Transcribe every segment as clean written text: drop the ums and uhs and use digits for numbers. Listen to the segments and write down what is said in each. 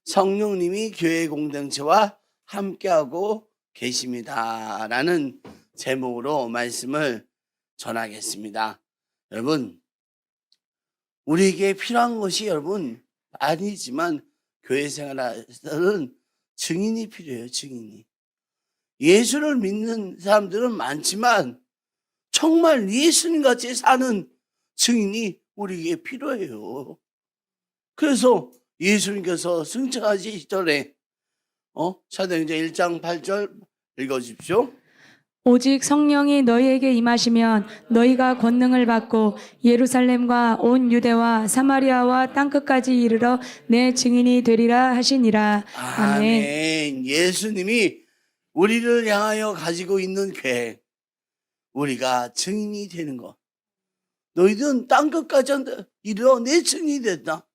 성령님이 교회 공동체와 함께하고 계십니다. 라는 제목으로 말씀을 전하겠습니다. 여러분, 우리에게 필요한 것이 여러분 아니지만 교회 생활에서는 증인이 필요해요. 증인이. 예수를 믿는 사람들은 많지만 정말 예수님같이 사는 증인이 우리에게 필요해요. 그래서 예수님께서 승천하시기 전에 사도행전 1장 8절 읽어주십시오. 오직 성령이 너희에게 임하시면 너희가 권능을 받고 예루살렘과 온 유대와 사마리아와 땅끝까지 이르러 내 증인이 되리라 하시니라. 아멘. 아멘. 예수님이 우리를 향하여 가지고 있는 계획, 우리가 증인이 되는 것. 너희들은 땅끝까지 이르러 내 증인이 됐다.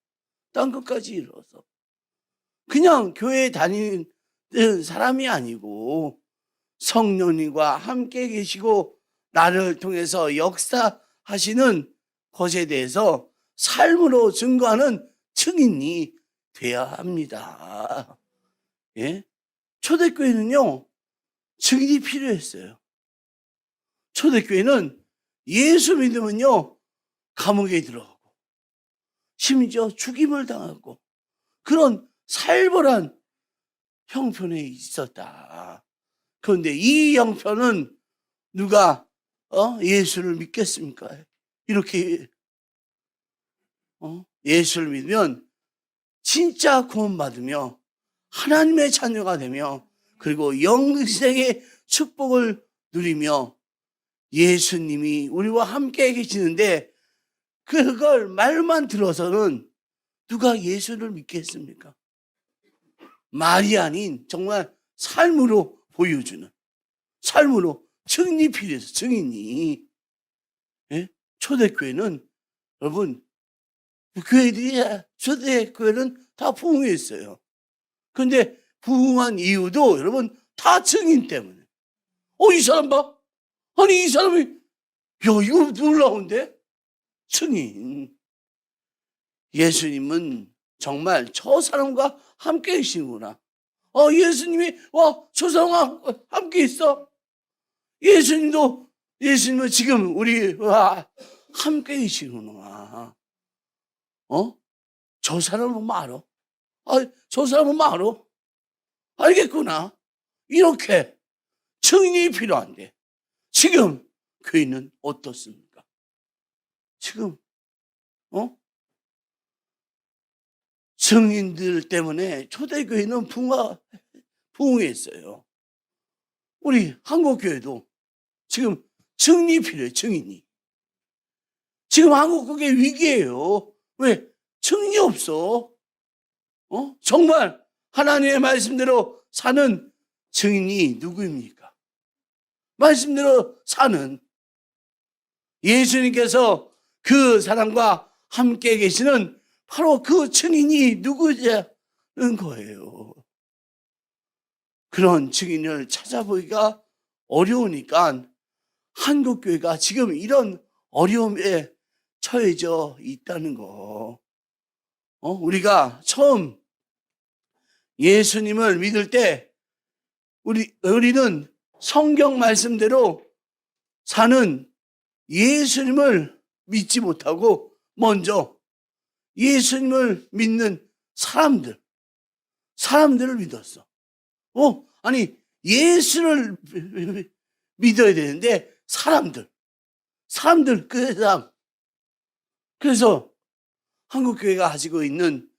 땅끝까지 이르러서 그냥 교회에 다니는 사람이 아니고 성령님과 함께 계시고 나를 통해서 역사하시는 것에 대해서 삶으로 증거하는 증인이 돼야 합니다. 예? 초대교회는요, 증인이 필요했어요. 초대교회는 예수 믿으면요, 감옥에 들어가고, 심지어 죽임을 당하고, 그런 살벌한 형편에 있었다. 그런데 이 형편은 누가 예수를 믿겠습니까? 이렇게 예수를 믿으면 진짜 구원받으며 하나님의 자녀가 되며 그리고 영생의 축복을 누리며 예수님이 우리와 함께 계시는데 그걸 말만 들어서는 누가 예수를 믿겠습니까? 말이 아닌 정말 삶으로 보여주는, 삶으로 증인이 필요해서 증인이. 예? 초대교회는 여러분, 초대교회는 다 부흥했어요. 그런데 부흥한 이유도 여러분 다 증인 때문에. 이 사람 봐. 아니 이 사람이 이거 놀라운데? 증인. 예수님은 정말 저 사람과 함께 계시구나. 예수님이 저 사람과 함께 있어. 예수님은 지금 우리와 함께 계시구나. 저 사람은 뭐 알아? 저 사람은 뭐 알아? 알겠구나. 이렇게 증인이 필요한데 지금 교회는 어떻습니까? 지금 증인들 때문에 초대교회는 부흥했어요. 우리 한국교회도 지금 증인이 필요해요. 증인이. 지금 한국교회 위기예요. 왜? 증인이 없어. 정말 하나님의 말씀대로 사는 증인이 누구입니까? 말씀대로 사는 예수님께서 그 사람과 함께 계시는 바로 그 증인이 누구냐는 거예요. 그런 증인을 찾아보기가 어려우니까 한국교회가 지금 이런 어려움에 처해져 있다는 거. 우리가 처음 예수님을 믿을 때 우리는 성경 말씀대로 사는 예수님을 믿지 못하고 먼저 예수님을 믿는 사람들을 믿었어. 아니 예수를 믿어야 되는데 사람들 그 사람. 그래서 한국교회가 가지고 있는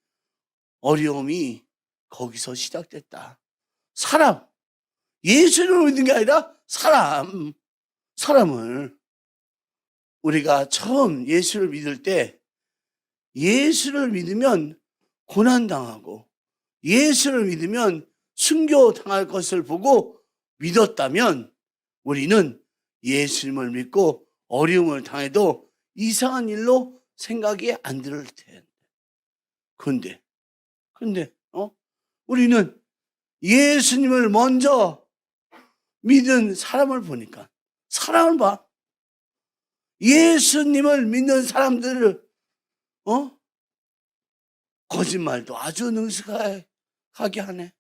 어려움이 거기서 시작됐다. 사람, 예수를 믿는 게 아니라 사람을. 우리가 처음 예수를 믿을 때 예수를 믿으면 고난당하고 예수를 믿으면 순교당할 것을 보고 믿었다면 우리는 예수님을 믿고 어려움을 당해도 이상한 일로 생각이 안 들 텐데. 근데 우리는 예수님을 먼저 믿은 사람을 보니까 사람을 봐. 예수님을 믿는 사람들을 거짓말도 아주 능숙하게 가게 하네.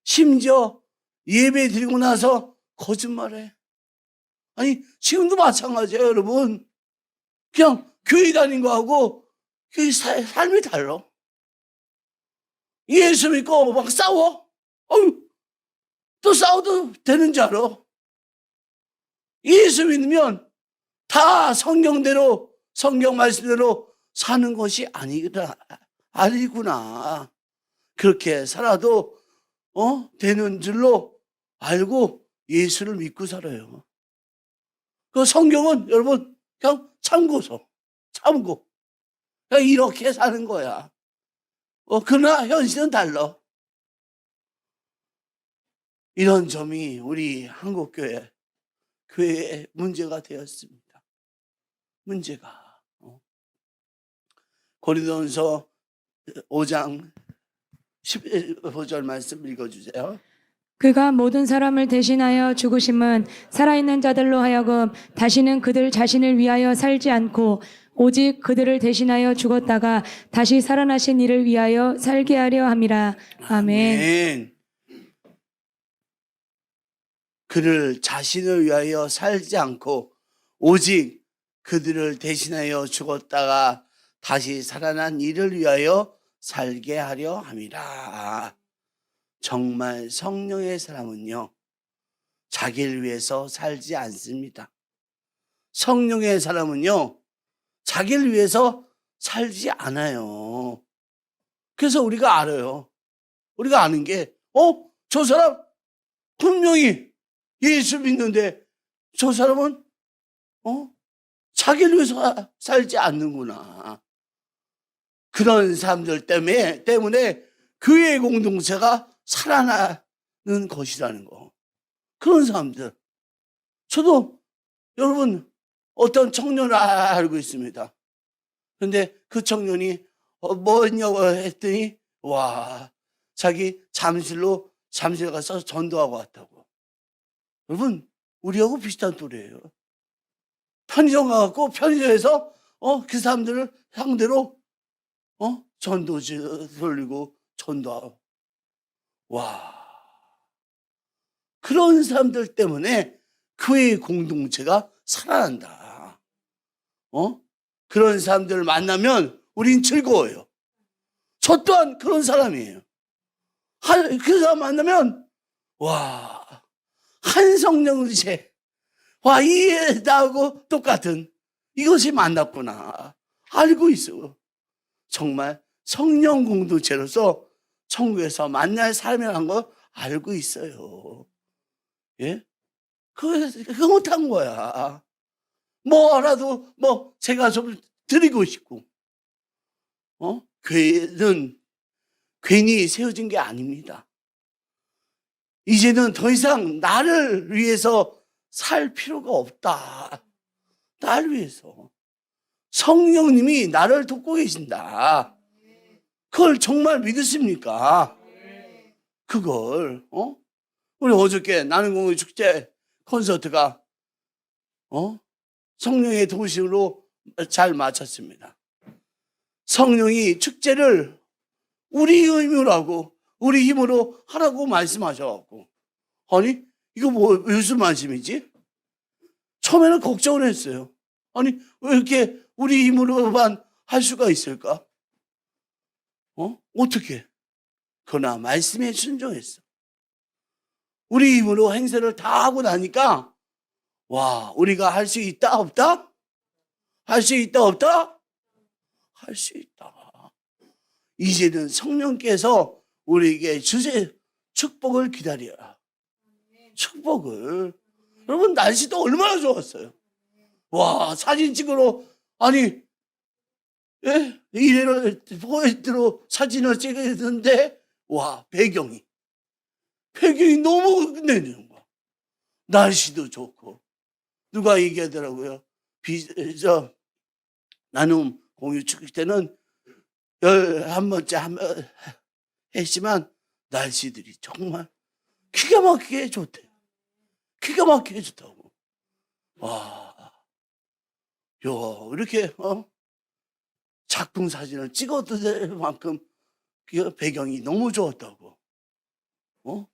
심지어 예배 드리고 나서 거짓말해. 아니, 지금도 마찬가지예요, 여러분. 그냥 교회 다닌 거하고 그 삶이 달라. 예수 믿고 막 싸워. 또 싸워도 되는 줄 알아. 예수 믿으면 다 성경대로, 성경 말씀대로 사는 것이 아니구나. 그렇게 살아도 되는 줄로 알고 예수를 믿고 살아요. 그 성경은 여러분 그냥 참고서, 참고 그냥 이렇게 사는 거야. 그러나 현실은 달라. 이런 점이 우리 한국교회의 문제가 되었습니다. 문제가. 고린도전서 5장 15절 말씀 읽어주세요. 그가 모든 사람을 대신하여 죽으심은 살아있는 자들로 하여금 다시는 그들 자신을 위하여 살지 않고 오직 그들을 대신하여 죽었다가 다시 살아나신 이를 위하여 살게 하려 함이라. 아멘. 그를 자신을 위하여 살지 않고 오직 그들을 대신하여 죽었다가 다시 살아난 이를 위하여 살게 하려 함이라. 정말 성령의 사람은요, 자기를 위해서 살지 않습니다. 성령의 사람은요, 자기를 위해서 살지 않아요. 그래서 우리가 알아요. 우리가 아는 게, 저 사람 분명히 예수 믿는데 저 사람은 자기를 위해서 살지 않는구나. 그런 사람들 때문에 교회 공동체가 살아나는 것이라는 거. 그런 사람들. 저도 여러분 어떤 청년을 알고 있습니다. 그런데 그 청년이 뭐냐고 했더니 자기 잠실 가서 전도하고 왔다고. 여러분 우리하고 비슷한 또래예요. 편의점 가갖고 편의점에서 그 사람들을 상대로 전도 돌리고 전도하고. 그런 사람들 때문에 교회 공동체가 살아난다. 그런 사람들을 만나면 우린 즐거워요. 저 또한 그런 사람이에요. 그 사람 만나면 한 성령체, 이 나하고 똑같은 이것이 만났구나 알고 있어. 정말 성령 공동체로서 천국에서 만날 사람이라는 걸 알고 있어요. 예? 그거 못한 거야. 뭐라도 제가 좀 드리고 싶고. 교회는 괜히 세워진 게 아닙니다. 이제는 더 이상 나를 위해서 살 필요가 없다. 나를 위해서. 성령님이 나를 돕고 계신다. 그걸 정말 믿으십니까? 그걸, 우리 어저께 나는 공의 축제 콘서트가, 성령의 도우심으로 잘 마쳤습니다. 성령이 축제를 우리 힘으로 하고, 우리 힘으로 하라고 말씀하셔갖고, 아니, 이거 무슨 말씀이지? 처음에는 걱정을 했어요. 아니, 왜 이렇게 우리 힘으로만 할 수가 있을까? 어떻게? 그러나 말씀에 순종했어. 우리 힘으로 행세를 다 하고 나니까, 우리가 할 수 있다, 없다? 할 수 있다, 없다? 할 수 있다. 이제는 성령께서 우리에게 주세 축복을 기다려라. 축복을. 여러분, 날씨도 얼마나 좋았어요. 사진 찍으러, 이래로 포인트로 사진을 찍었는데, 배경이 너무 끝내주는 거야. 날씨도 좋고. 누가 얘기하더라고요. 나눔 공유 축제 때는 11번째 했지만, 날씨들이 정말 기가 막히게 좋대. 기가 막히게 좋다고. 이렇게, 작품 사진을 찍어도 될 만큼 그 배경이 너무 좋았다고.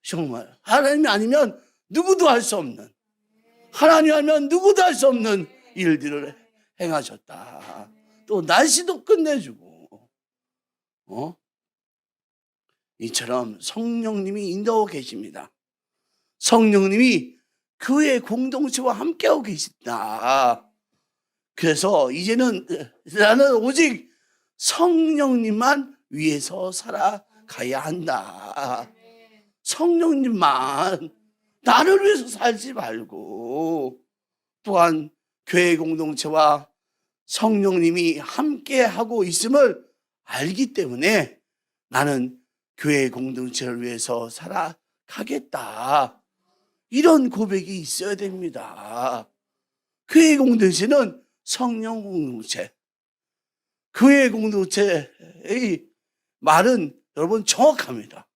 정말 하나님이 아니면 누구도 할 수 없는, 하나님 아니면 누구도 할 수 없는 일들을 행하셨다. 또 날씨도 끝내주고, 이처럼 성령님이 인도하고 계십니다. 성령님이 그의 공동체와 함께하고 계신다. 그래서 이제는 나는 오직 성령님만 위해서 살아가야 한다. 성령님만, 나를 위해서 살지 말고, 또한 교회 공동체와 성령님이 함께하고 있음을 알기 때문에 나는 교회 공동체를 위해서 살아가겠다. 이런 고백이 있어야 됩니다. 교회 공동체는 성령 공동체. 교회 공동체의 말은 여러분 정확합니다.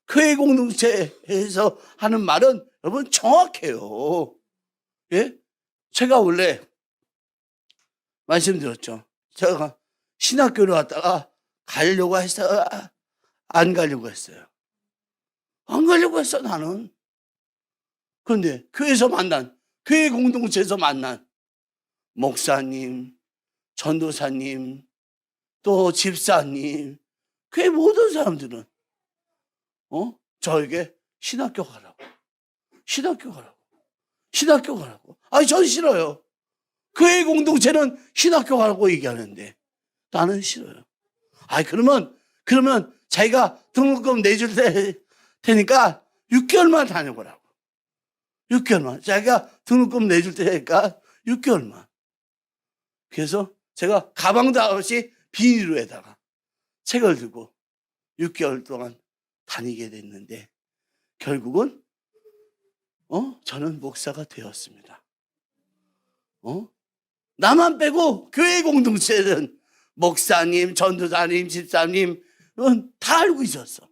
교회 공동체에서 하는 말은 여러분 정확해요. 예? 제가 원래 말씀드렸죠. 제가 신학교를 갔다가 가려고 했어요. 안 가려고 했어요. 안 가려고 했어, 나는. 그런데 교회에서 만난, 교회 공동체에서 만난 목사님, 전도사님, 또 집사님, 교회 모든 사람들은 저에게 신학교 가라고, 신학교 가라고, 신학교 가라고. 아니, 전 싫어요. 교회 공동체는 신학교 가라고 얘기하는데 나는 싫어요. 아니, 그러면 자기가 등록금 내줄 테니까 6개월만 다녀보라고. 6개월만. 자기가 등록금 내줄 테니까 6개월만. 그래서 제가 가방도 없이 비닐로에다가 책을 들고 6개월 동안 다니게 됐는데 결국은 저는 목사가 되었습니다. 나만 빼고 교회 공동체는 목사님, 전도사님, 집사님은 다 알고 있었어.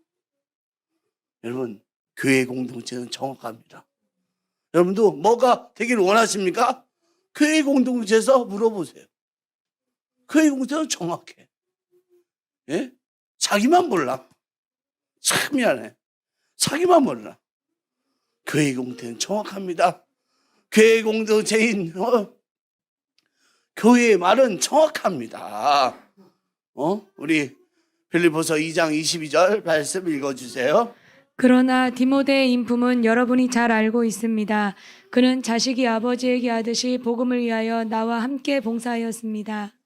여러분, 교회 공동체는 정확합니다. 여러분도 뭐가 되길 원하십니까? 교회 공동체에서 물어보세요. 교회 공동체는 정확해. 예? 자기만 몰라. 참 미안해. 자기만 몰라. 교회 공동체는 정확합니다. 교회 공동체인 교회의 말은 정확합니다. 우리 빌립보서 2장 22절 말씀 읽어주세요. 그러나 디모데의 인품은 여러분이 잘 알고 있습니다. 그는 자식이 아버지에게 하듯이 복음을 위하여 나와 함께 봉사하였습니다.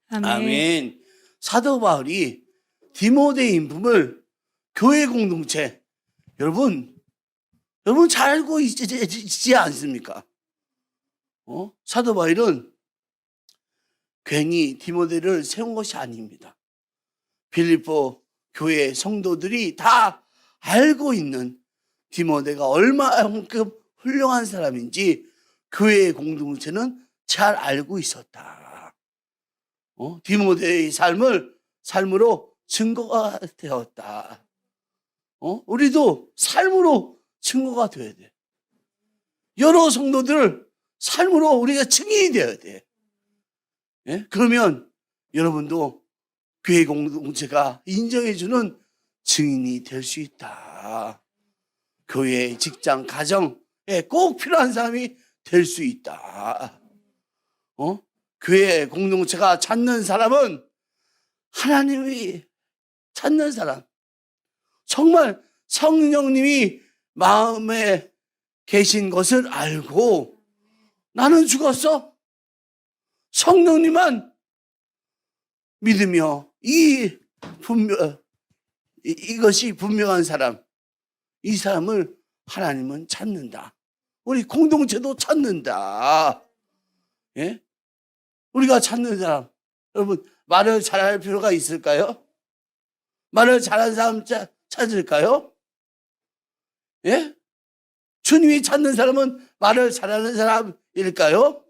아멘. 아멘. 사도 바울이 디모데의 인품을 교회 공동체, 여러분 잘 알고 있지 않습니까? 사도 바울은 괜히 디모데를 세운 것이 아닙니다. 빌립보 교회 성도들이 다 알고 있는 디모데가 얼마만큼 훌륭한 사람인지 교회의 공동체는 잘 알고 있었다. 디모데의 삶으로 증거가 되었다. 우리도 삶으로 증거가 되어야 돼. 여러 성도들 삶으로 우리가 증인이 되어야 돼. 예? 그러면 여러분도 교회 공동체가 인정해주는 증인이 될 수 있다. 교회, 직장, 가정에 꼭 필요한 사람이 될 수 있다. 교회 공동체가 찾는 사람은 하나님이 찾는 사람. 정말 성령님이 마음에 계신 것을 알고 나는 죽었어. 성령님만 믿으며 이것이 분명한 사람, 이 사람을 하나님은 찾는다. 우리 공동체도 찾는다. 예? 우리가 찾는 사람, 여러분 말을 잘할 필요가 있을까요? 말을 잘하는 사람 찾을까요? 예? 주님이 찾는 사람은 말을 잘하는 사람일까요?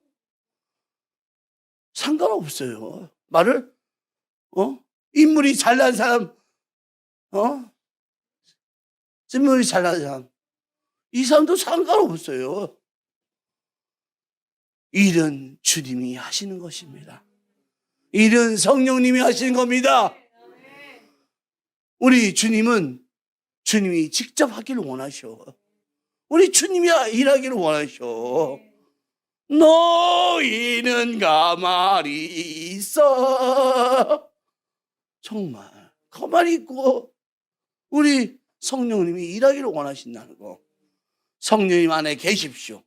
상관없어요. 말을 인물이 잘난 사람, 인물이 잘난 사람, 이 사람도 상관없어요. 일은 주님이 하시는 것입니다. 일은 성령님이 하시는 겁니다. 우리 주님이 직접 하기를 원하셔. 우리 주님이 일하기를 원하셔. 너희는 가만히 있어. 정말 가만히 있고 우리 성령님이 일하기를 원하신다는 거. 성령님 안에 계십시오.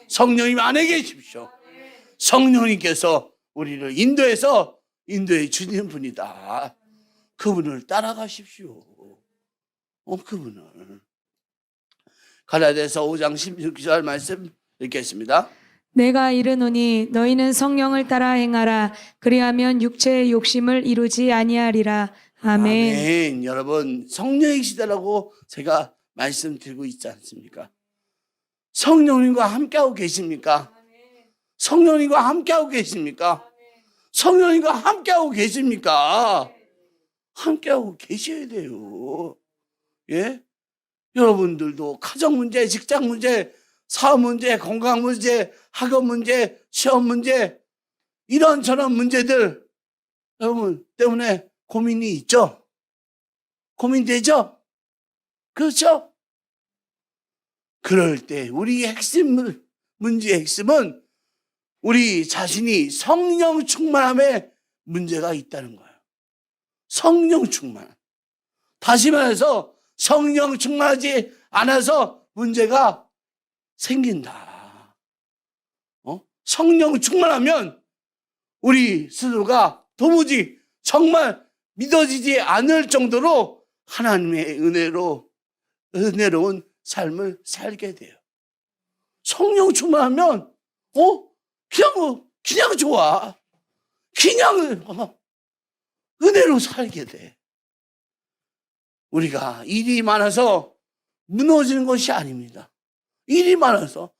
성령님 안에 계십시오. 성령님께서 우리를 인도해 주시는 분이다. 그분을 따라가십시오. 그분을. 갈라디아서 5장 16절 말씀 읽겠습니다. 내가 이르노니 너희는 성령을 따라 행하라. 그리하면 육체의 욕심을 이루지 아니하리라. 아멘. 아멘. 여러분, 성령의 시대라고 제가 말씀드리고 있지 않습니까? 성령님과 함께하고 계십니까? 성령님과 함께하고 계십니까? 성령님과 함께하고 계십니까? 함께하고 계셔야 돼요. 예? 여러분들도 가정 문제, 직장 문제, 사업 문제, 건강 문제, 학업 문제, 시험 문제, 이런저런 문제들 여러분 때문에 고민이 있죠? 고민되죠? 그렇죠? 그럴 때 우리의 문제의 핵심은 우리 자신이 성령 충만함에 문제가 있다는 거예요. 성령 충만. 다시 말해서 성령 충만하지 않아서 문제가 생긴다. 성령 충만하면 우리 스스로가 도무지 정말 믿어지지 않을 정도로 하나님의 은혜로운 삶을 살게 돼요. 성령 충만하면 그냥 좋아. 그냥 은혜로 살게 돼. 우리가 일이 많아서 무너지는 것이 아닙니다. 일이 많아서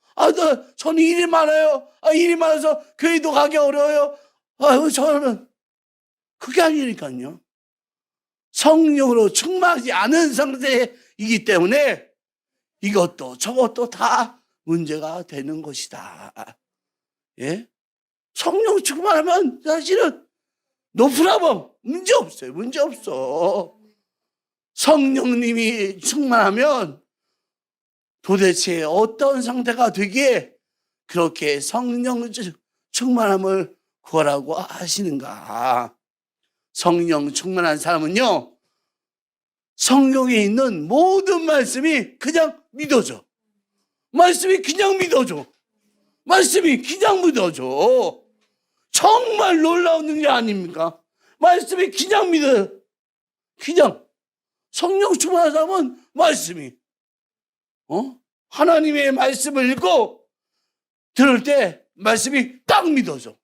저는 일이 많아요. 일이 많아서 교회도 가기 어려워요. 저는 그게 아니니까요. 성령으로 충만하지 않은 상태이기 때문에 이것도 저것도 다 문제가 되는 것이다. 예? 성령 충만하면 사실은 노프라범 문제 없어요. 문제 없어. 성령님이 충만하면 도대체 어떤 상태가 되기에 그렇게 성령 충만함을 구하라고 하시는가? 성령 충만한 사람은요, 성경에 있는 모든 말씀이 그냥 믿어져. 말씀이 그냥 믿어져. 말씀이 그냥 믿어져. 정말 놀라운 능력 아닙니까? 말씀이 그냥 믿어요. 그냥. 성령 충만한 사람은 말씀이. 하나님의 말씀을 읽고 들을 때 말씀이 딱 믿어져.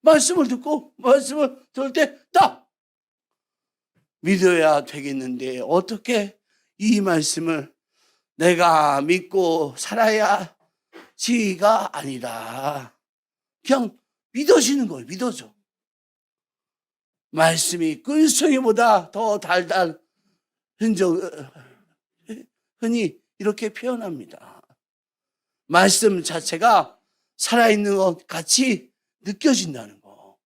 말씀을 듣고 말씀을 들을 때 딱 믿어야 되겠는데 어떻게 이 말씀을 내가 믿고 살아야지가 아니라 그냥 믿어지는 거예요. 믿어져. 말씀이 꿀송이보다 더 달달 흔히 이렇게 표현합니다. 말씀 자체가 살아있는 것 같이 느껴진다는 거.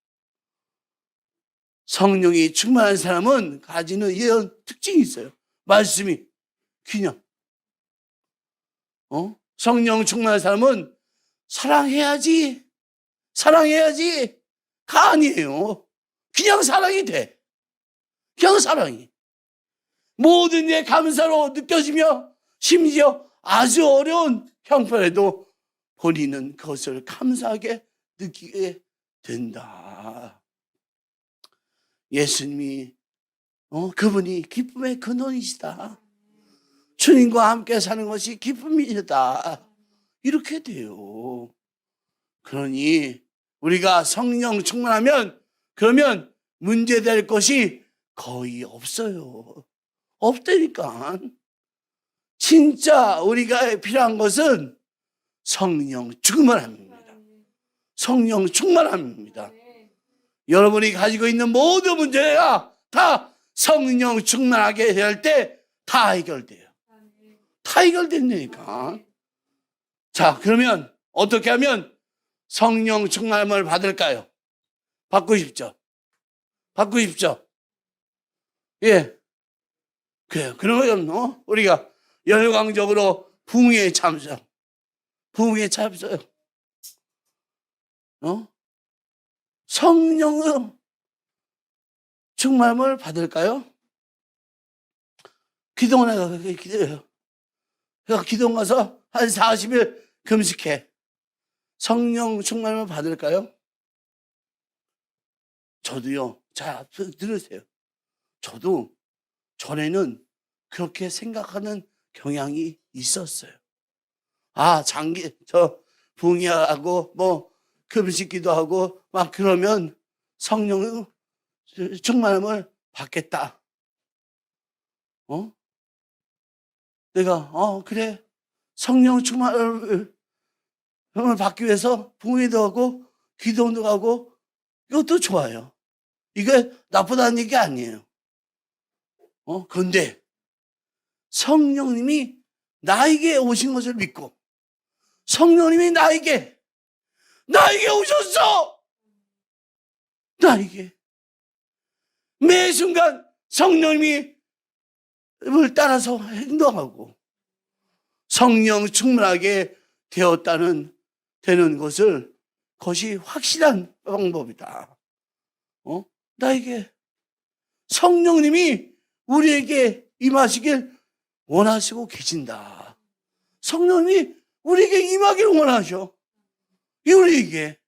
성령이 충만한 사람은 가지는 이런 특징이 있어요. 말씀이 그냥 성령 충만한 사람은 사랑해야지가 아니에요. 그냥 사랑이 돼. 그냥 사랑이. 모든 일 감사로 느껴지며 심지어 아주 어려운 형편에도 본인은 그것을 감사하게 느끼게 된다. 예수님이 그분이 기쁨의 근원이시다. 주님과 함께 사는 것이 기쁨이다. 이렇게 돼요. 그러니 우리가 성령 충만하면 그러면 문제될 것이 거의 없어요. 없다니까. 진짜 우리가 필요한 것은 성령 충만함입니다. 성령 충만함입니다. 여러분이 가지고 있는 모든 문제가 다 성령 충만하게 될 때 다 해결돼요. 다 해결된다니까. 자, 그러면 어떻게 하면 성령 충만함을 받을까요? 받고 싶죠? 받고 싶죠? 예. 그래요. 그러면 우리가 열광적으로 부흥회에 참석. 성령의 충만함을 받을까요? 기도원 내가 그렇게 기도해요. 그래서 기도원 가서 한 40일 금식해. 성령 충만함을 받을까요? 저도요. 자, 들으세요. 저도 전에는 그렇게 생각하는 경향이 있었어요. 부흥회하고 금식기도 하고 막 그러면 성령의 충만함을 받겠다. 내가 그래 성령 충만함을 받기 위해서 부흥회도 하고 기도도 하고 이것도 좋아요. 이게 나쁘다는 얘기 아니에요. 그런데 성령님이 나에게 오신 것을 믿고 성령님이 나에게 오셨어. 나에게 매 순간 성령님이 을 따라서 행동하고 성령 충만하게 되는 것을 그것이 확실한 방법이다. 나에게 성령님이 우리에게 임하시길 원하시고 계신다. 성령님이 우리에게 임하길 원하셔. 우리에게.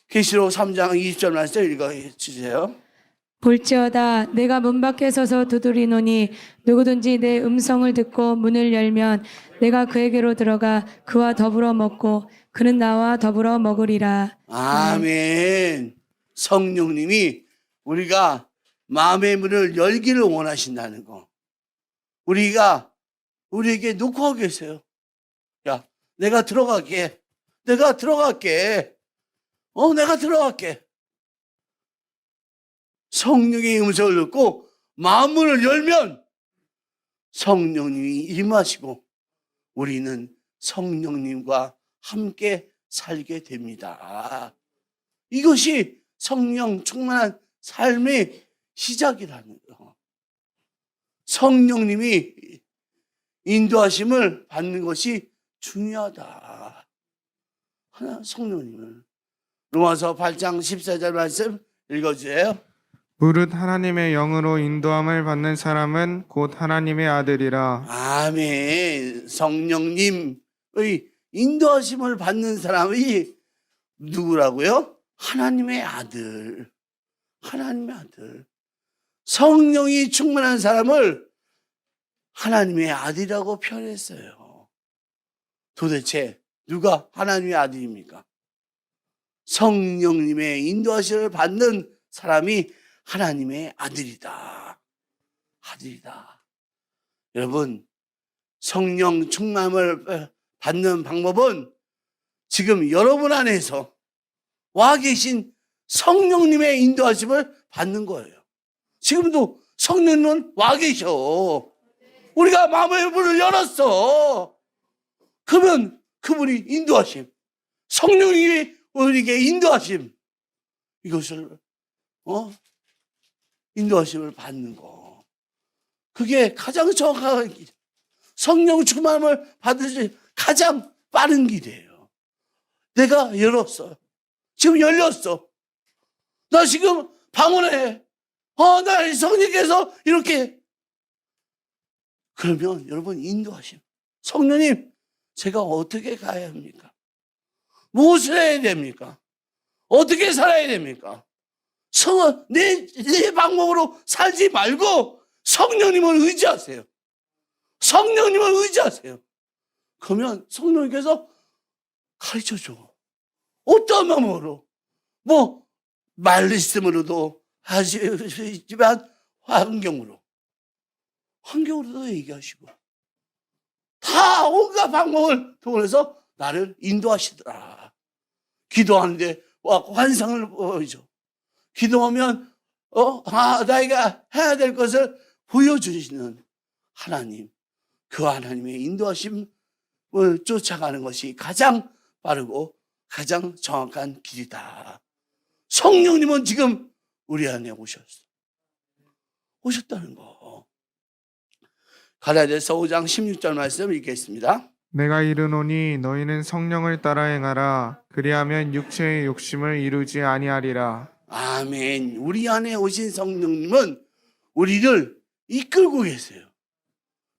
계시록 3장 20절 말씀 읽어주세요. 볼지어다 내가 문 밖에 서서 두드리노니 누구든지 내 음성을 듣고 문을 열면 내가 그에게로 들어가 그와 더불어 먹고 그는 나와 더불어 먹으리라. 아멘. 성령님이 우리가 마음의 문을 열기를 원하신다는 거. 우리에게 놓고 계세요. 야, 내가 들어갈게. 내가 들어갈게. 성령의 음성을 듣고 마음문을 열면 성령님이 임하시고 우리는 성령님과 함께 살게 됩니다. 이것이 성령 충만한 삶의 시작이라는 거. 성령님이 인도하심을 받는 것이 중요하다. 성령님을. 로마서 8장 14절 말씀 읽어주세요. 무릇 하나님의 영으로 인도함을 받는 사람은 곧 하나님의 아들이라. 아멘. 성령님의 인도하심을 받는 사람이 누구라고요? 하나님의 아들. 하나님의 아들. 성령이 충만한 사람을 하나님의 아들이라고 표현했어요. 도대체 누가 하나님의 아들입니까? 성령님의 인도하심을 받는 사람이 하나님의 아들이다. 아들이다. 여러분, 성령 충만함을 받는 방법은 지금 여러분 안에서 와 계신 성령님의 인도하심을 받는 거예요. 지금도 성령님은 와 계셔. 우리가 마음의 문을 열었어. 그러면 그분이 인도하심, 성령님이 우리에게 인도하심, 이것을 인도하심을 받는 거. 그게 가장 정확한 길. 성령 충만함을 받으실 가장 빠른 길이에요. 내가 열었어. 지금 열렸어. 나 지금 방언해. 나 성령께서 이렇게. 그러면 여러분 인도하심. 성령님, 제가 어떻게 가야 합니까? 무엇을 해야 됩니까? 어떻게 살아야 됩니까? 내 방법으로 살지 말고 성령님을 의지하세요. 성령님을 의지하세요. 그러면 성령님께서 가르쳐줘. 어떤 방법으로? 말씀으로도 하시지만 환경으로도 얘기하시고 다 온갖 방법을 통해서 나를 인도하시더라. 기도하는데 환상을 보여줘. 기도하면 나이가 해야 될 것을 보여주시는 하나님, 그 하나님의 인도하심을 쫓아가는 것이 가장 빠르고 가장 정확한 길이다. 성령님은 지금 우리 안에 오셨다는 거. 갈라디아서 5장 16절 말씀 읽겠습니다. 내가 이르노니 너희는 성령을 따라 행하라. 그리하면 육체의 욕심을 이루지 아니하리라. 아멘. 우리 안에 오신 성령님은 우리를 이끌고 계세요.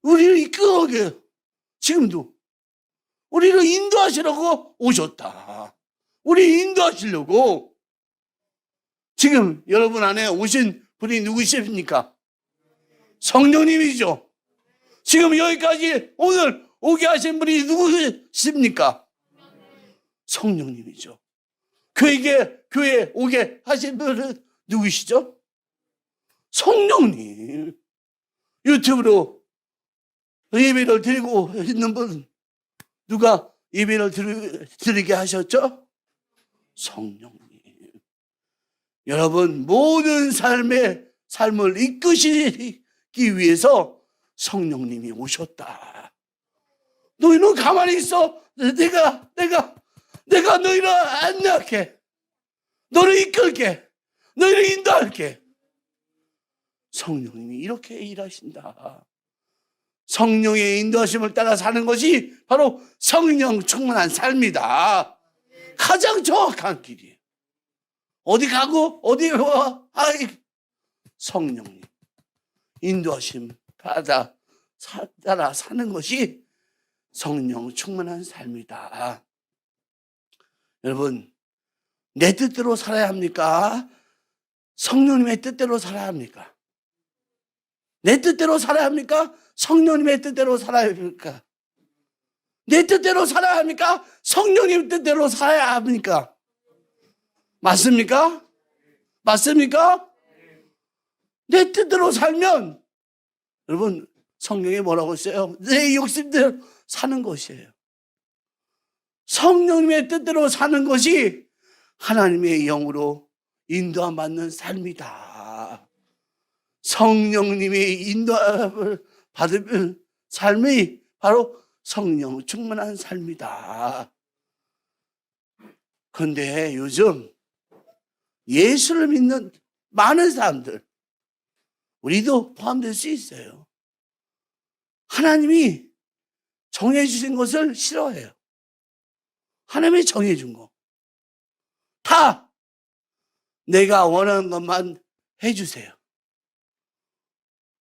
우리를 이끌고 계세요. 지금도 우리를 인도하시려고 오셨다. 우리 인도하시려고. 지금 여러분 안에 오신 분이 누구십니까? 성령님이죠. 지금 여기까지 오늘 오게 하신 분이 누구십니까? 성령님이죠. 그에게 교회에 오게 하신 분은 누구시죠? 성령님. 유튜브로 예배를 드리고 있는 분 누가 예배를 드리게 하셨죠? 성령님. 여러분 모든 삶을 이끄시기 위해서 성령님이 오셨다. 너희는 가만히 있어. 내가 너희를 안내할게. 너를 이끌게. 너희를 인도할게. 성령님이 이렇게 일하신다. 성령의 인도하심을 따라 사는 것이 바로 성령 충만한 삶이다. 가장 정확한 길이에요. 어디 가고 어디 와. 성령님 인도하심 따라 사는 것이 성령 충만한 삶이다. 여러분, 내 뜻대로 살아야 합니까? 성령님의 뜻대로 살아야 합니까? 내 뜻대로 살아야 합니까? 성령님의 뜻대로 살아야 합니까? 내 뜻대로 살아야 합니까? 성령님 뜻대로 살아야 합니까? 맞습니까? 맞습니까? 내 뜻대로 살면 여러분 성경에 뭐라고 써요? 내 욕심대로 사는 것이에요. 성령님의 뜻대로 사는 것이 하나님의 영으로 인도함 받는 삶이다. 성령님의 인도함을 받으면 삶이 바로 성령 충만한 삶이다. 그런데 요즘 예수를 믿는 많은 사람들, 우리도 포함될 수 있어요. 하나님이 정해주신 것을 싫어해요. 하나님이 정해준 거. 다 내가 원하는 것만 해주세요.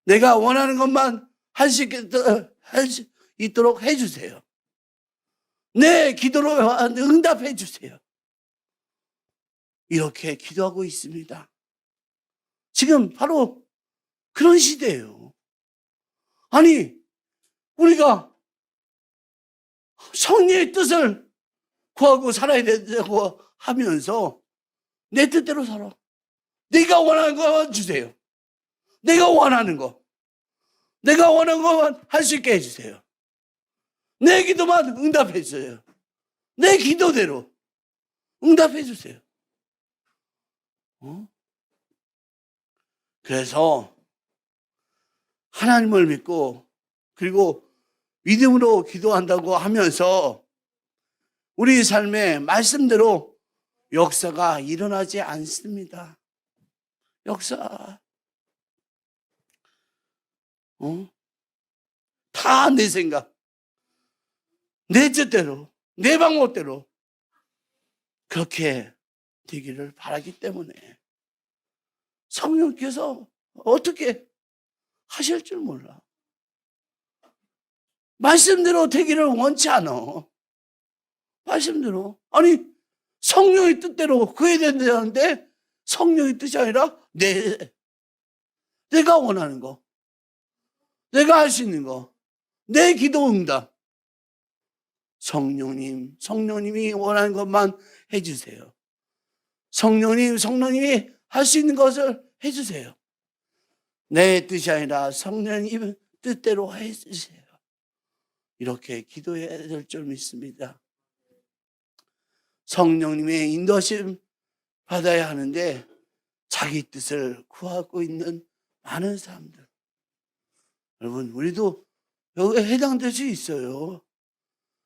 내가 원하는 것만 할 수 있도록 해주세요. 내 기도로 응답해 주세요. 이렇게 기도하고 있습니다. 지금 바로 그런 시대예요. 아니, 우리가 성령의 뜻을 구하고 살아야 된다고 하면서 내 뜻대로 살아. 내가 원하는 것만 주세요. 내가 원하는 것만 할 수 있게 해주세요. 내 기도만 응답해 주세요. 내 기도대로 응답해 주세요. 그래서 하나님을 믿고 그리고 믿음으로 기도한다고 하면서 우리 삶의 말씀대로 역사가 일어나지 않습니다. 역사. 다 내 생각, 내 뜻대로, 내 방법대로 그렇게 되기를 바라기 때문에 성령께서 어떻게 하실 줄 몰라. 말씀대로 되기를 원치 않아. 말씀대로. 아니, 성령의 뜻대로 그해야 된다는데 성령의 뜻이 아니라 내가 원하는 거, 내가 할 수 있는 거, 내 기도 응답. 성령님이 원하는 것만 해주세요. 성령님이 할 수 있는 것을 해주세요. 내 뜻이 아니라 성령님 뜻대로 해주세요. 이렇게 기도해야 될 줄 믿습니다. 성령님의 인도하심 받아야 하는데 자기 뜻을 구하고 있는 많은 사람들. 여러분, 우리도 여기에 해당될 수 있어요.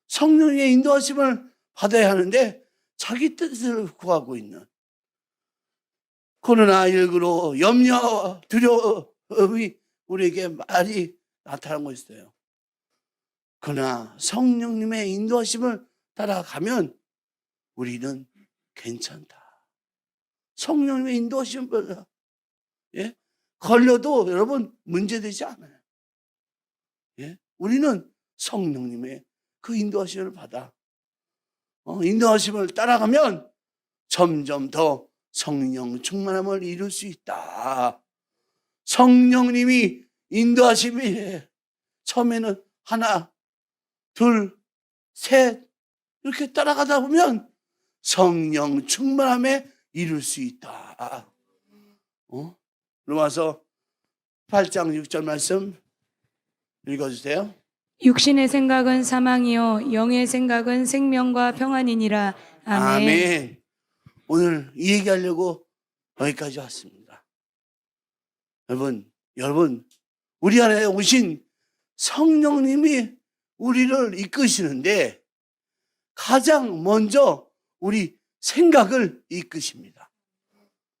성령의 인도하심을 받아야 하는데 자기 뜻을 구하고 있는. 코로나19로 염려와 두려움이 우리에게 많이 나타난 거 있어요. 그러나 성령님의 인도하심을 따라가면 우리는 괜찮다. 성령님의 인도하심을 따라, 예? 걸려도 여러분 문제되지 않아요. 예? 우리는 성령님의 그 인도하심을 받아 인도하심을 따라가면 점점 더 성령 충만함을 이룰 수 있다. 성령님이 인도하심이 처음에는 하나, 둘, 셋 이렇게 따라가다 보면 성령 충만함에 이룰 수 있다. 로마서 8장 6절 말씀 읽어주세요. 육신의 생각은 사망이요 영의 생각은 생명과 평안이니라. 아멘. 아멘. 오늘 이 얘기하려고 여기까지 왔습니다. 여러분, 우리 안에 오신 성령님이 우리를 이끄시는데 가장 먼저 우리 생각을 이끄십니다.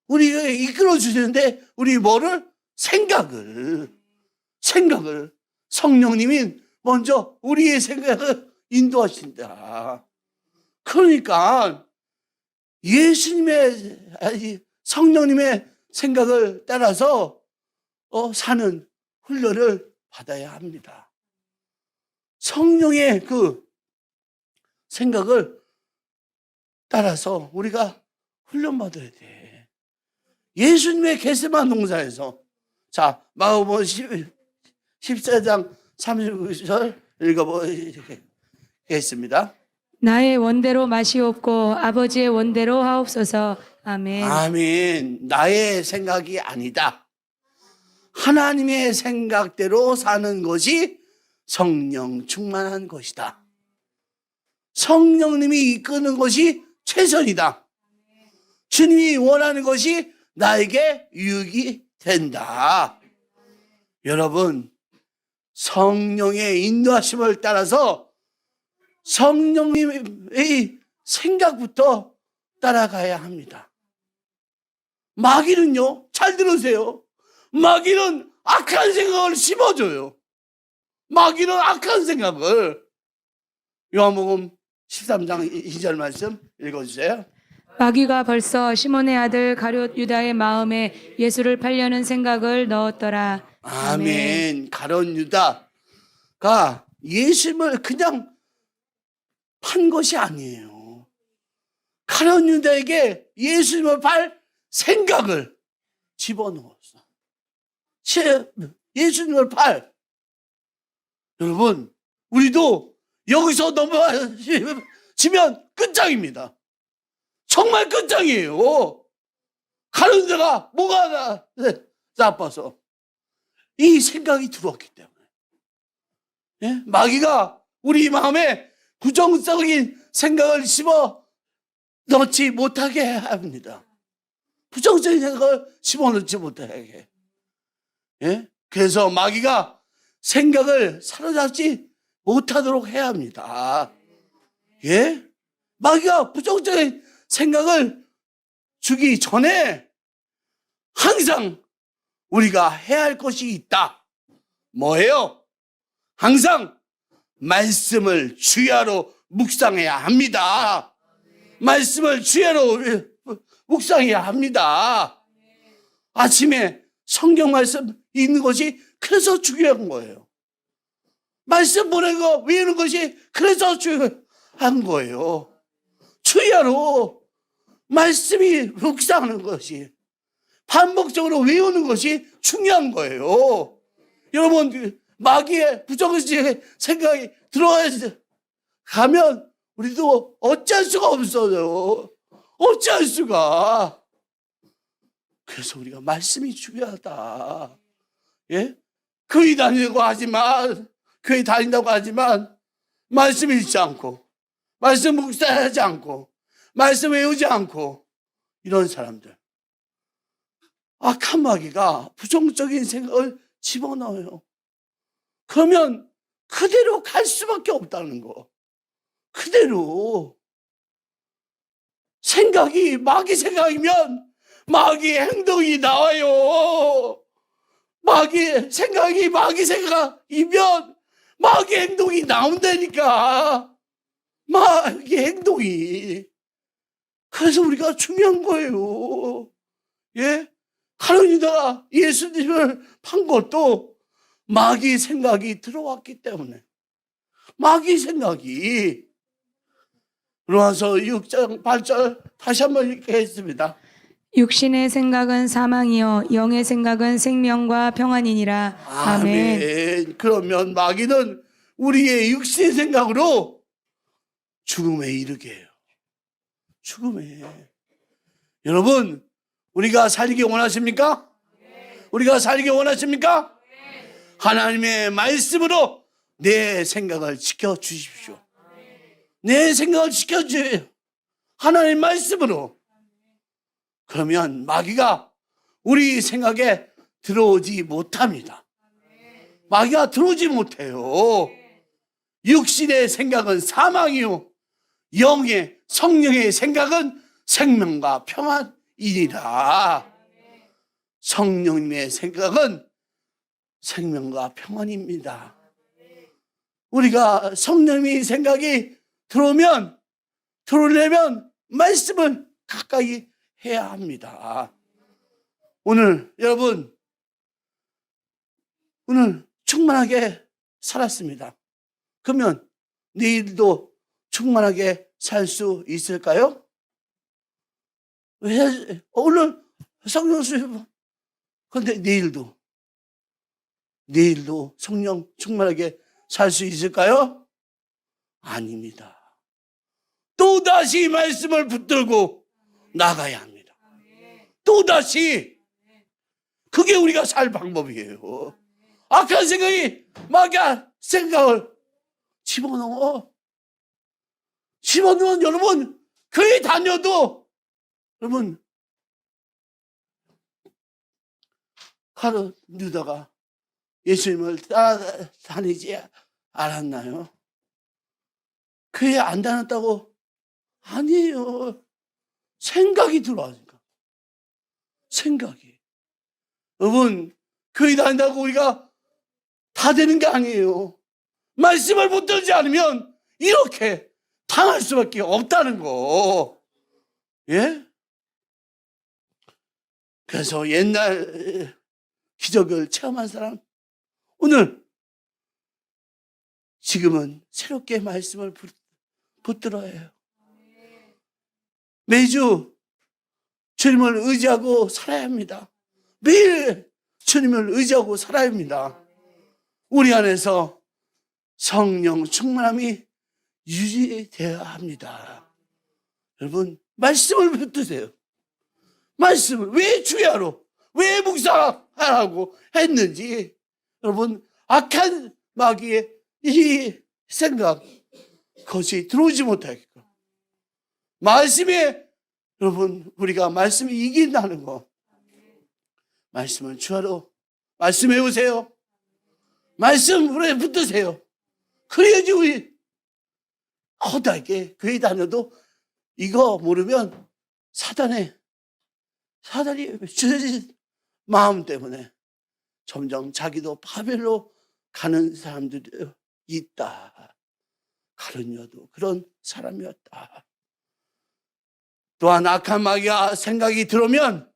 우리가 이끌어 주시는데 우리 뭐를? 생각을 성령님이 먼저 우리의 생각을 인도하신다. 그러니까 성령님의 생각을 따라서 사는 훈련을 받아야 합니다. 성령의 그 생각을 따라서 우리가 훈련받아야 돼. 예수님의 겟세마네 동산에서 자 마가복음 14장 39절 읽어보겠습니다. 나의 원대로 마시옵고 아버지의 원대로 하옵소서. 아멘. 아멘. 나의 생각이 아니다. 하나님의 생각대로 사는 것이 성령 충만한 것이다. 성령님이 이끄는 것이 최선이다. 주님이 원하는 것이 나에게 유익이 된다. 여러분, 성령의 인도하심을 따라서 성령님의 생각부터 따라가야 합니다. 마귀는요, 잘 들으세요. 마귀는 악한 생각을 심어줘요. 마귀는 악한 생각을. 요한복음 13장 2절 말씀 읽어주세요. 마귀가 벌써 시몬의 아들 가룟 유다의 마음에 예수를 팔려는 생각을 넣었더라. 아멘. 가룟 유다가 예수님을 그냥 판 것이 아니에요. 가룟 유다에게 예수님을 팔 생각을 집어넣었어. 예수님을 팔. 여러분, 우리도 여기서 넘어지면 끝장입니다. 정말 끝장이에요. 가룟 유다가 뭐가 나빠서 이 생각이 들어왔기 때문에. 예? 마귀가 우리 마음에 부정적인 생각을 집어 넣지 못하게 합니다. 부정적인 생각을 집어넣지 못하게. 예? 그래서 마귀가 생각을 사로잡지 못하도록 해야 합니다. 예? 마귀가 부정적인 생각을 주기 전에 항상 우리가 해야 할 것이 있다. 뭐예요? 항상 말씀을 주야로 묵상해야 합니다. 말씀을 주야로 묵상해야 합니다. 아침에 성경 말씀 읽는 것이 그래서 중요한 거예요. 말씀 보내고 외우는 것이 그래서 중요한 거예요. 주야로 말씀이 묵상하는 것이, 반복적으로 외우는 것이 중요한 거예요. 여러분, 마귀의 부정적인 생각이 들어가면 우리도 어찌할 수가 없어요. 어찌할 수가. 그래서 우리가 말씀이 중요하다. 예? 교회 다닌다고 하지만 말씀 읽지 않고, 말씀 묵상하지 않고, 말씀 외우지 않고, 이런 사람들. 악한 마귀가 부정적인 생각을 집어넣어요. 그러면 그대로 갈 수밖에 없다는 거. 그대로. 생각이 마귀 생각이면 마귀의 행동이 나와요. 마귀의 생각이 마귀 생각이면 마귀 행동이 나온다니까. 마귀 행동이. 그래서 우리가 중요한 거예요. 예? 가룟 유다가 예수님을 판 것도 마귀 생각이 들어왔기 때문에. 마귀 생각이. 로마서 6장 8절 다시 한번 읽겠습니다. 육신의 생각은 사망이요 영의 생각은 생명과 평안이니라. 아멘. 아멘. 그러면 마귀는 우리의 육신의 생각으로 죽음에 이르게 해요. 죽음에. 여러분, 우리가 살기 원하십니까? 우리가 살기 원하십니까? 하나님의 말씀으로 내 생각을 지켜주십시오. 내 생각을 지켜주세요. 하나님의 말씀으로. 그러면 마귀가 우리 생각에 들어오지 못합니다. 마귀가 들어오지 못해요. 육신의 생각은 사망이요 영의 성령의 생각은 생명과 평안이니라. 성령님의 생각은 생명과 평안입니다. 우리가 성령의 생각이 들어오려면 말씀을 가까이 해야 합니다. 오늘 여러분, 오늘 충만하게 살았습니다. 그러면 내일도 충만하게 살 수 있을까요? 오늘 성령 수업, 그런데 내일도 성령 충만하게 살 수 있을까요? 아닙니다. 또다시 말씀을 붙들고 나가야 합니다. 또다시. 그게 우리가 살 방법이에요. 악한 생각이 마귀 생각을 집어넣으면 여러분 교회 다녀도 여러분 가룟 유다가 예수님을 따라다니지 않았나요? 교회 안 다녔다고? 아니에요. 생각이 들어와니까. 생각이. 여러분, 교회 다닌다고 우리가 다 되는 게 아니에요. 말씀을 붙들지 않으면 이렇게 당할 수밖에 없다는 거. 예? 그래서 옛날 기적을 체험한 사람, 오늘, 지금은 새롭게 말씀을 붙들어야 해요. 매주 주님을 의지하고 살아야 합니다. 매일 주님을 의지하고 살아야 합니다. 우리 안에서 성령 충만함이 유지되어야 합니다. 여러분, 말씀을 붙드세요. 말씀을 왜 주야로, 왜 묵상하라고 했는지, 여러분, 악한 마귀의 이 생각, 그것이 들어오지 못하게끔. 말씀에, 여러분, 우리가 말씀이 이긴다는 거. 말씀을 주하로, 말씀 외우세요. 말씀으로 붙드세요. 그래야지 우리 허다하게 교회 다녀도 이거 모르면 사단이 주어진 마음 때문에 점점 자기도 바벨로 가는 사람들이 있다. 가룟유다도 그런 사람이었다. 또한 악한 마귀가 생각이 들어오면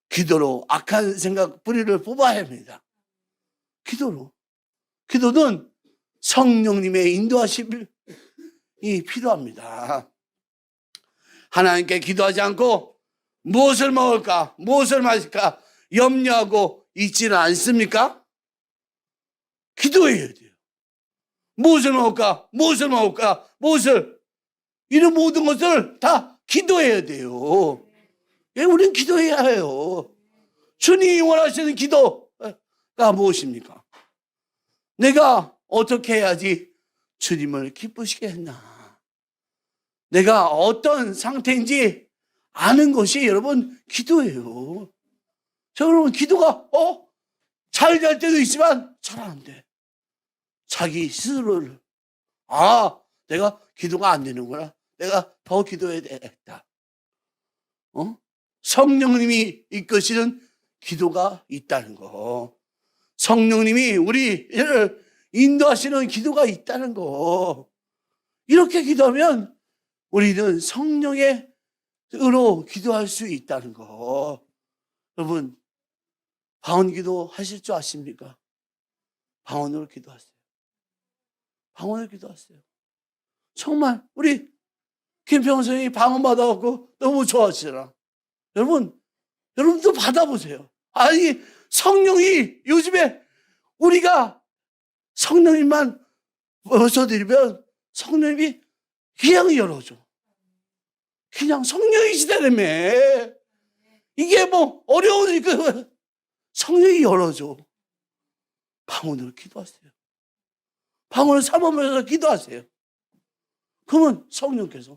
기도로 악한 생각 뿌리를 뽑아야 합니다. 기도는 성령님의 인도하심이 필요합니다. 하나님께 기도하지 않고 무엇을 먹을까, 무엇을 마실까 염려하고 있지는 않습니까? 기도해야 돼요. 무엇을 먹을까, 이런 모든 것을 다 기도해야 돼요. 예, 우리는 기도해야 해요. 주님이 원하시는 기도가 무엇입니까? 내가 어떻게 해야지 주님을 기쁘시게 했나? 내가 어떤 상태인지 아는 것이 여러분 기도예요. 여러분 기도가 잘 될 때도 있지만 잘 안 돼. 자기 스스로를 내가 기도가 안 되는구나. 내가 더 기도해야 되겠다. 성령님이 이끄시는 기도가 있다는 거. 성령님이 우리를 인도하시는 기도가 있다는 거. 이렇게 기도하면 우리는 성령의 으로 기도할 수 있다는 거. 여러분, 방언기도 하실 줄 아십니까? 방언으로 기도하세요. 방언으로 기도하세요. 정말 우리 김평 선생님이 방언 받아갖고 너무 좋아하시잖아. 여러분도 받아보세요. 아니, 성령이 요즘에 우리가 성령님만 모셔드리면 성령님이 그냥 열어줘. 그냥 성령이시다라며. 이게 뭐 어려우니까 성령이 열어줘. 방언으로 기도하세요. 방언을 삼으면서 기도하세요. 그러면 성령께서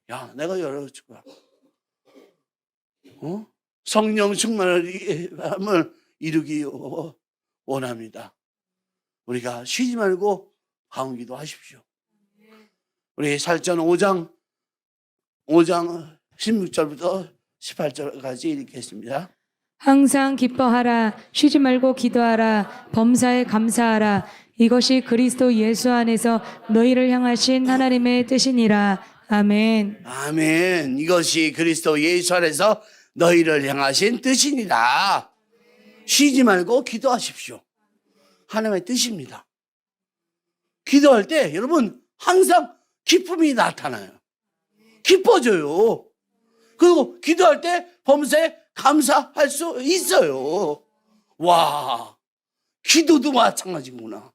야, 내가 열어줄 거야. 성령 충만함을 이루기 원합니다. 우리가 쉬지 말고 방언기도 하십시오. 우리 살전 5장 16절부터 18절까지 읽겠습니다. 항상 기뻐하라. 쉬지 말고 기도하라. 범사에 감사하라. 이것이 그리스도 예수 안에서 너희를 향하신 하나님의 뜻이니라. 아멘. 아멘. 이것이 그리스도 예수 안에서 너희를 향하신 뜻이니라. 쉬지 말고 기도하십시오. 하나님의 뜻입니다. 기도할 때 여러분 항상 기쁨이 나타나요. 기뻐져요. 그리고 기도할 때 범사에 감사할 수 있어요. 와, 기도도 마찬가지구나.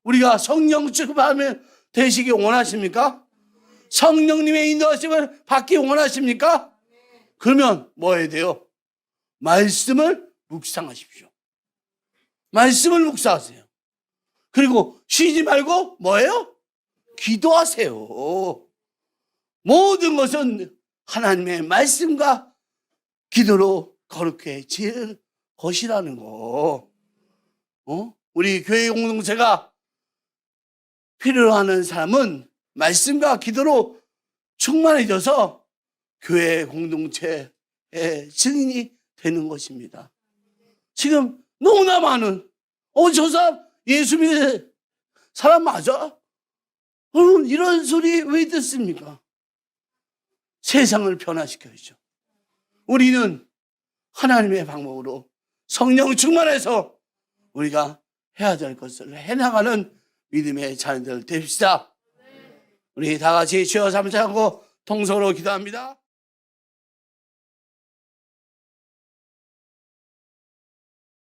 우리가 성령 충만하면 되시기 원하십니까? 성령님의 인도하심을 받기 원하십니까? 그러면 뭐 해야 돼요? 말씀을 묵상하십시오. 말씀을 묵상하세요. 그리고 쉬지 말고 뭐예요? 기도하세요. 모든 것은 하나님의 말씀과 기도로 거룩해질 것이라는 거. 우리 교회 공동체가 필요로 하는 사람은 말씀과 기도로 충만해져서 교회 공동체의 증인이 되는 것입니다. 지금 너무나 많은 저 사람 예수 믿는 사람 맞아? 여러분 이런 소리 왜 듣습니까? 세상을 변화시켜야죠. 우리는 하나님의 방법으로 성령 충만해서 우리가 해야 될 것을 해나가는 믿음의 자녀들 됩시다. 우리 다 같이 주여 삼창하고 통성으로 기도합니다.